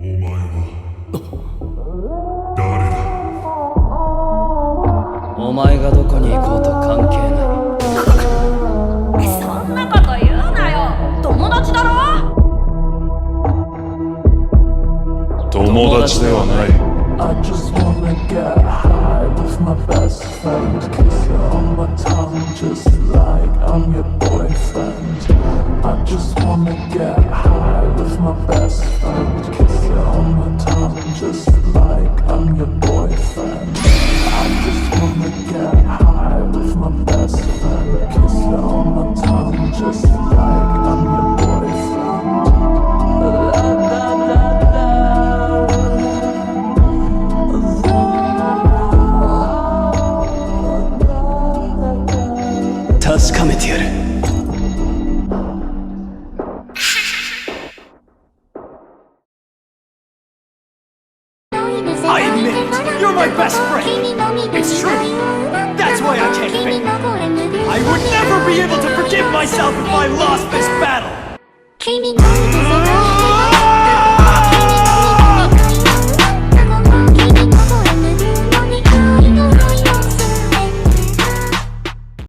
お前は誰だ。お前がどこに行こうと関係ない。そんなこと言うなよ。友達だろ。友達ではない。I just wanna get high with my best friend. Kiss her on my tongue just like I'm your boyfriend. I just wanna get high with my best friend. Kiss her on my tongue just like I'm your boyfriend. I just wanna get high with my best friend. Kiss her on my tongue just like I'm your boyfriend. La la la la.確かめてやる。I admit it. You're my best friend. It's true. That's why I can't fake it. I would never be able to forgive myself if I lost this battle.